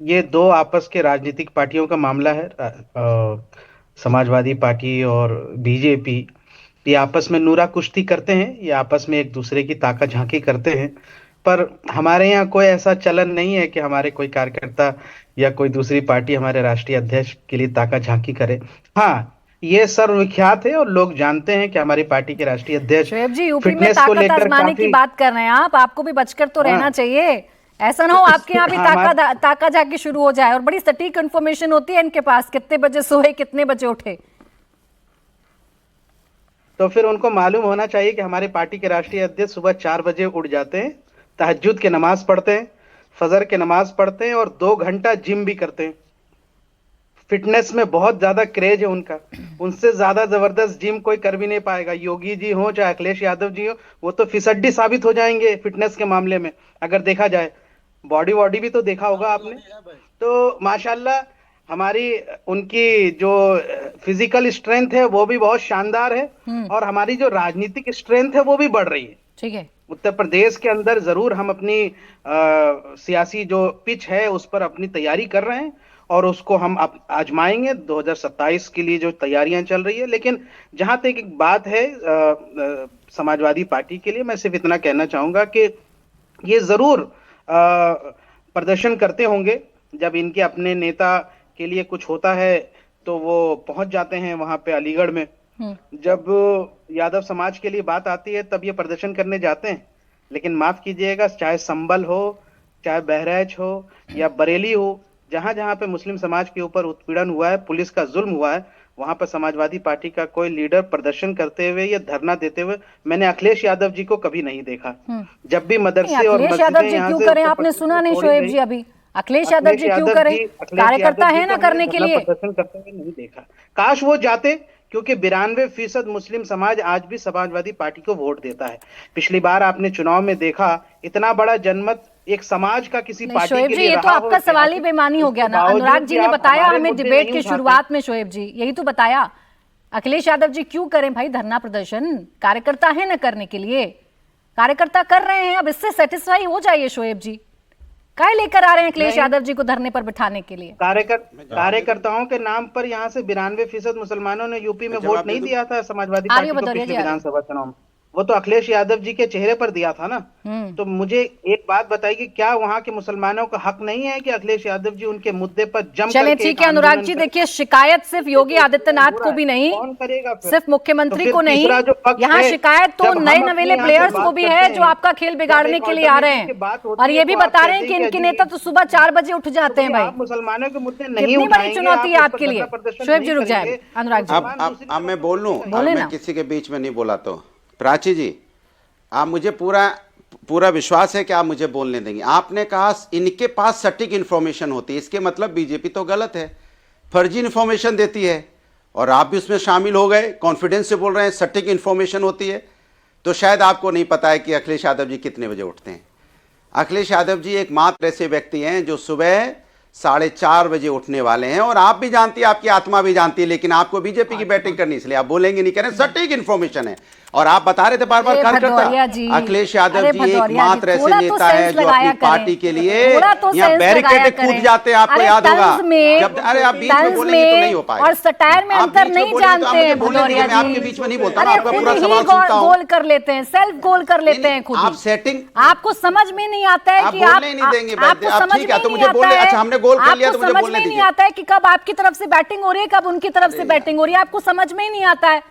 ये दो आपस के राजनीतिक पार्टियों का मामला है। समाजवादी पार्टी और बीजेपी, ये आपस में नूरा कुश्ती करते हैं, ये आपस में एक दूसरे की ताका झांकी करते हैं। पर हमारे यहाँ कोई ऐसा चलन नहीं है कि हमारे कोई कार्यकर्ता या कोई दूसरी पार्टी हमारे राष्ट्रीय अध्यक्ष के लिए ताका झांकी करे। हाँ, ये सर्वविख्यात है और लोग जानते हैं कि हमारी पार्टी के राष्ट्रीय अध्यक्ष शोएब जी, यूपी में फिटनेस को ताकत लेकर आजमाने की काफी। बात कर रहे हैं आप, आपको भी बचकर तो रहना हाँ। चाहिए। ऐसा ना हो आपके यहाँ भी हमारे ताका झाकी शुरू हो जाए। और बड़ी सटीक इन्फॉर्मेशन होती है इनके पास, कितने बजे सोए कितने बजे उठे। तो फिर उनको मालूम होना चाहिए कि हमारी पार्टी के राष्ट्रीय अध्यक्ष सुबह 4 बजे उठ जाते हैं, तहज्जुद की नमाज पढ़ते हैं, फजर की नमाज पढ़ते हैं और 2 घंटा जिम भी करते हैं। फिटनेस में बहुत ज्यादा क्रेज है उनका। उनसे ज्यादा जबरदस्त जिम कोई कर भी नहीं पाएगा। योगी जी हो चाहे अखिलेश यादव जी हो, वो तो फिसड्डी साबित हो जाएंगे फिटनेस के मामले में। अगर देखा जाए, बॉडी वॉडी भी तो देखा होगा आपने। तो माशाल्लाह, हमारी उनकी जो फिजिकल स्ट्रेंथ है वो भी बहुत शानदार है, और हमारी जो राजनीतिक स्ट्रेंथ है वो भी बढ़ रही है। ठीक है। उत्तर प्रदेश के अंदर जरूर हम अपनी सियासी जो पिच है उस पर अपनी तैयारी कर रहे हैं, और उसको हम आजमाएंगे 2027 के लिए जो तैयारियां चल रही है। लेकिन जहां तक एक बात है समाजवादी पार्टी के लिए, मैं सिर्फ इतना कहना चाहूंगा कि ये जरूर प्रदर्शन करते होंगे। जब इनके अपने नेता के लिए कुछ होता है तो वो पहुंच जाते हैं वहां पे अलीगढ़ में। जब यादव समाज के लिए बात आती है तब ये प्रदर्शन करने जाते हैं। लेकिन माफ कीजिएगा, चाहे संभल हो, चाहे बहराइच हो या बरेली हो, जहां जहां पे मुस्लिम समाज के ऊपर उत्पीड़न हुआ है, पुलिस का जुल्म हुआ है, वहां पर समाजवादी पार्टी का कोई लीडर प्रदर्शन करते हुए या धरना देते हुए मैंने अखिलेश यादव जी को कभी नहीं देखा। जब भी मदरसे और अखिलेश यादव मस्जिदें जी यहाँ क्यों से करें? उत्तर आपने प्रदेश सुना से नहीं तोड़ी शोएब गई, जी अभी। अखिलेश यादव जी क्यों करें? कार्यकर्ता है ना करने के लिए। प्रदर्शन करते हुए नहीं देखा। काश वो जाते, क्योंकि 92% मुस्लिम समाज आज भी समाजवादी पार्टी को वोट देता है। पिछली बार आपने चुनाव में देखा, इतना बड़ा जनमत एक समाज का किसी नहीं पार्टी शोएब के जी, लिए ये तो रहा हो आपका सवाल ही ऐतिहासिक, बेमानी हो गया उसके ना। अनुराग बावजूद जी भी ने आप बताया हमारे हमें मुद्दे डिबेट नहीं के उठाते। शुरुआत में, शोएब जी यही तो बताया। अखिलेश यादव जी क्यों करें भाई धरना प्रदर्शन? कार्यकर्ता है ना करने के लिए, कार्यकर्ता कर रहे हैं, अब इससे सेटिस्फाई हो जाइए शोएब जी। काहे लेकर आ रहे हैं अखिलेश नहीं, यादव जी को धरने पर बिठाने के लिए? कार्यकर्ताओं के नाम पर यहाँ से 92% मुसलमानों ने यूपी में वोट नहीं दिया था समाजवादी आर्य पार्टी को भदौरिया जी पिछले आ रहे हैं। विधानसभा चुनाव में। वो तो अखिलेश यादव जी के चेहरे पर दिया था ना। तो मुझे एक बात बताइए कि क्या वहां के मुसलमानों का हक नहीं है कि अखिलेश यादव जी उनके मुद्दे पर जम चलिए करके ठीक एक है अनुराग आंदोलन जी, करें? देखिए शिकायत सिर्फ योगी आदित्यनाथ बुरा को है, भी नहीं, कौन करेगा फिर? सिर्फ तो मुख्यमंत्री फिर को नहीं, तीसरा जो पक्ष यहाँ है, शिकायत तो जब नए हम अपने नवेले यहाँ से प्लेयर्स को बात भी करते है जो हैं, आपका खेल जब बिगाड़ने एक के लिए आ रहे अल्टरनेटिव की हैं। बात और होती है ये भी तो आप बता रहे कहते हैं कि हैं इनके कि नेता तो सुबह 4 बजे उठ जाते हैं भाई। आप मुसलमानों के मुद्दे नहीं कितनी बड़ी उठाएंगे, चुनौती है आप उस पर आपके लिए। धरना प्रदर्शन शोएब नहीं जी रुक जाए करेंगे, अनुराग जी। अब मैं बोल लूं, बोले अब ना। मैं किसी के बीच में नहीं बोला तो प्राची जी, आप मुझे पूरा पूरा विश्वास है कि आप मुझे बोलने देंगे। आपने कहा इनके पास सटीक इन्फॉर्मेशन होती है, इसके मतलब बीजेपी तो गलत है, फर्जी इन्फॉर्मेशन देती है, और आप भी उसमें शामिल हो गए, कॉन्फिडेंस से बोल रहे हैं सटीक इन्फॉर्मेशन होती है। तो शायद आपको नहीं पता है कि अखिलेश यादव जी कितने बजे उठते हैं। अखिलेश यादव जी एकमात्र ऐसे व्यक्ति हैं जो सुबह 4:30 बजे उठने वाले हैं, और आप भी जानती है, आपकी आत्मा भी जानती है, लेकिन आपको बीजेपी की बैटिंग करनी, इसलिए आप बोलेंगे नहीं, कह रहे सटीक इन्फॉर्मेशन है। और आप बता रहे थे बार बार कार्यकर्ता, अखिलेश यादव जी एकमात्र ऐसे नेता है जो अपनी पार्टी के लिए यहाँ बैरिकेड कूद जाते हैं, आपको याद होगा। जब अरे आप बीच में बोलेंगे तो नहीं हो पाएगा, और सटायर में अंतर नहीं जानते हैं भदौरिया मैं आपके जी। बीच में नहीं बोलता, अरे आपका खुद पूरा ही सवाल सुनता हूँ। गोल कर लेते हैं, सेल्फ गोल कर लेते हैं खुद आप ही। सेटिंग, आपको समझ में नहीं आता है कि बोलने ही नहीं देंगे, आपको आप समझ ठीक में है तो नहीं मुझे आता बोलने, है, अच्छा हमने गोल कर लिया तो आपको मुझे समझ बोलने में नहीं दीजिए। आता है कि कब आपकी तरफ से बैटिंग हो रही है, कब उनकी तरफ से बैटिंग हो रही है, आपको समझ में ही नहीं आता है।